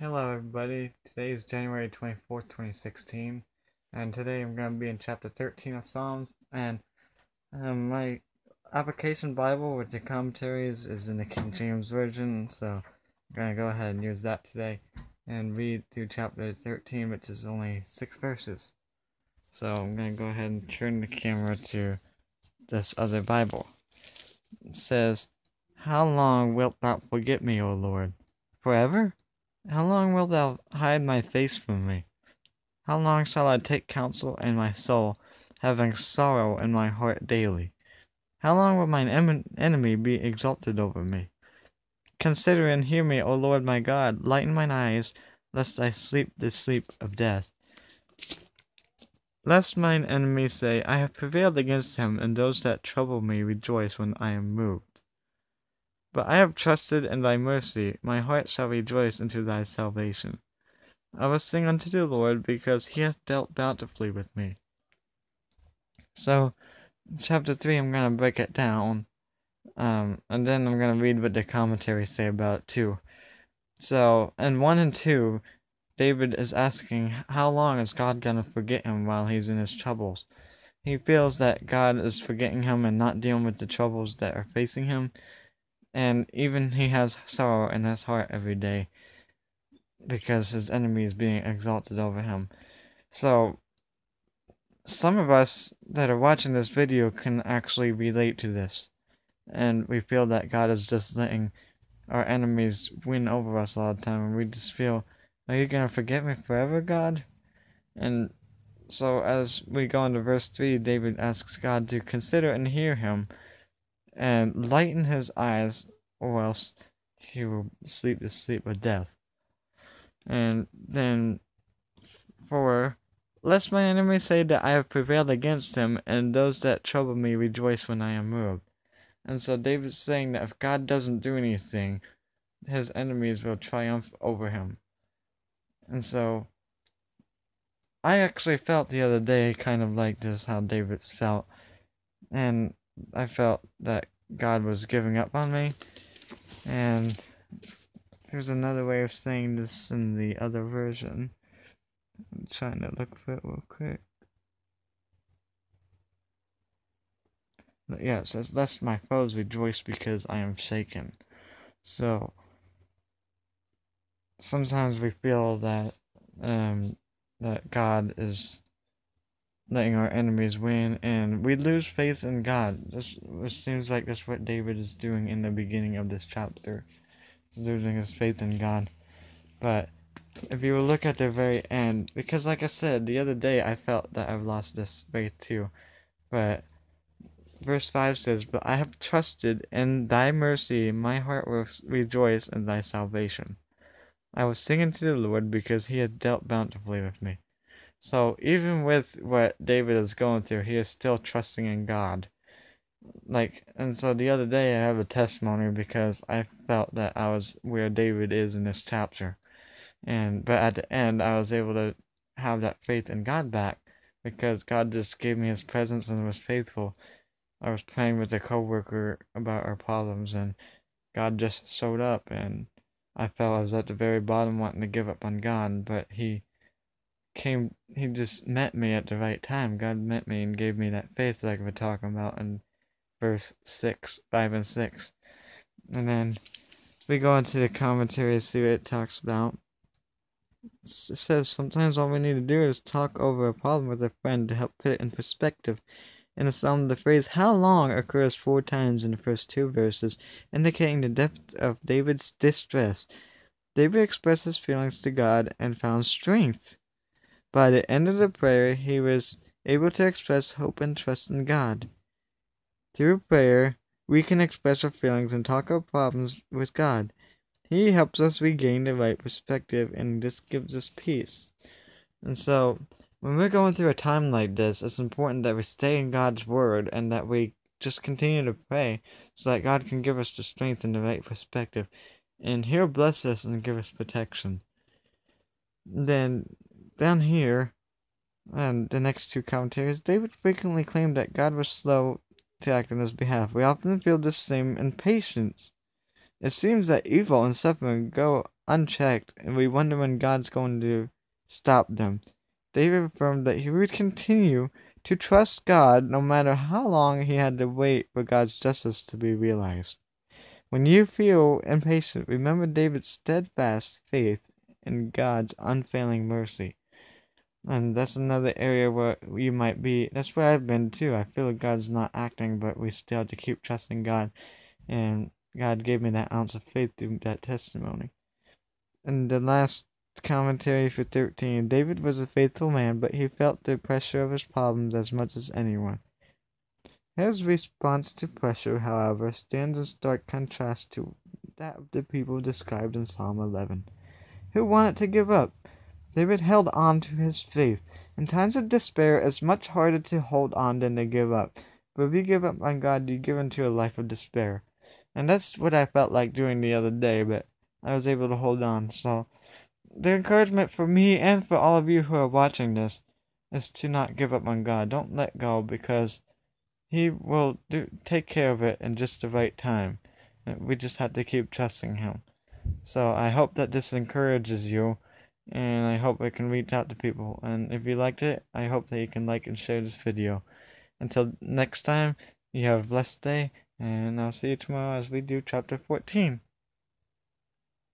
Hello everybody, today is January 24th, 2016, and today I'm going to be in chapter 13 of Psalms, and my application Bible with the commentaries is in the King James Version, so I'm going to go ahead and use that today, and read through chapter 13, which is only 6 verses. So I'm going to go ahead and turn the camera to this other Bible. It says, "How long wilt thou forget me, O Lord? Forever? How long wilt thou hide my face from me? How long shall I take counsel in my soul, having sorrow in my heart daily? How long will mine enemy be exalted over me? Consider and hear me, O Lord my God. Lighten mine eyes, lest I sleep the sleep of death. Lest mine enemies say, I have prevailed against him, and those that trouble me rejoice when I am moved. But I have trusted in thy mercy, my heart shall rejoice into thy salvation. I will sing unto the Lord, because he hath dealt bountifully with me." So, chapter 3, I'm going to break it down, and then I'm going to read what the commentaries say about it too. So, in 1 and 2, David is asking, how long is God going to forget him while he's in his troubles? He feels that God is forgetting him and not dealing with the troubles that are facing him, and even he has sorrow in his heart every day because his enemy is being exalted over him. So, some of us that are watching this video can actually relate to this, and we feel that God is just letting our enemies win over us all the time, and we just feel, are you going to forget me forever, God? And so as we go into verse 3, David asks God to consider and hear him, and lighten his eyes, or else he will sleep the sleep of death. And then 4, lest my enemies say that I have prevailed against him, and those that trouble me rejoice when I am moved. And so David's saying that if God doesn't do anything, his enemies will triumph over him. And so I actually felt the other day kind of like this, how David's felt. And I felt that God was giving up on me. And there's another way of saying this in the other version. I'm trying to look for it real quick. But yeah, it says, "Lest my foes rejoice because I am shaken." So, sometimes we feel that that God is letting our enemies win, and we lose faith in God. It seems like that's what David is doing in the beginning of this chapter. He's losing his faith in God. But if you look at the very end, because like I said, the other day I felt that I've lost this faith too. But verse 5 says, "But I have trusted in thy mercy, my heart will rejoice in thy salvation. I will sing unto the Lord, because he hath dealt bountifully with me." So even with what David is going through, he is still trusting in God. And so the other day I have a testimony because I felt that I was where David is in this chapter. But at the end I was able to have that faith in God back because God just gave me his presence and was faithful. I was praying with a coworker about our problems, and God just showed up, and I felt I was at the very bottom wanting to give up on God, but he just met me at the right time. God met me and gave me that faith like we're talking about in verse 5 and 6. And then we go into the commentary to see what it talks about. It says sometimes all we need to do is talk over a problem with a friend to help put it in perspective. In the psalm, the phrase "how long" occurs 4 times in the first 2 verses, indicating the depth of David's distress. David expressed his feelings to God and found strength. By the end of the prayer, he was able to express hope and trust in God. Through prayer, we can express our feelings and talk our problems with God. He helps us regain the right perspective, and this gives us peace. And so, when we're going through a time like this, it's important that we stay in God's Word and that we just continue to pray so that God can give us the strength and the right perspective. And He'll bless us and give us protection. Then, down here, and the next 2 commentaries, David frequently claimed that God was slow to act on his behalf. We often feel this same impatience. It seems that evil and suffering go unchecked, and we wonder when God's going to stop them. David affirmed that he would continue to trust God no matter how long he had to wait for God's justice to be realized. When you feel impatient, remember David's steadfast faith in God's unfailing mercy. And that's another area where you might be. That's where I've been too. I feel like God's not acting, but we still have to keep trusting God. And God gave me that ounce of faith through that testimony. And the last commentary for 13, David was a faithful man, but he felt the pressure of his problems as much as anyone. His response to pressure, however, stands in stark contrast to that of the people described in Psalm 11, who wanted to give up. David held on to his faith. In times of despair, it's much harder to hold on than to give up. But if you give up on God, you give into a life of despair. And that's what I felt like doing the other day, but I was able to hold on. So, the encouragement for me and for all of you who are watching this is to not give up on God. Don't let go, because He will take care of it in just the right time. We just have to keep trusting Him. So I hope that this encourages you, and I hope it can reach out to people. And if you liked it, I hope that you can like and share this video. Until next time, you have a blessed day, and I'll see you tomorrow as we do chapter 14.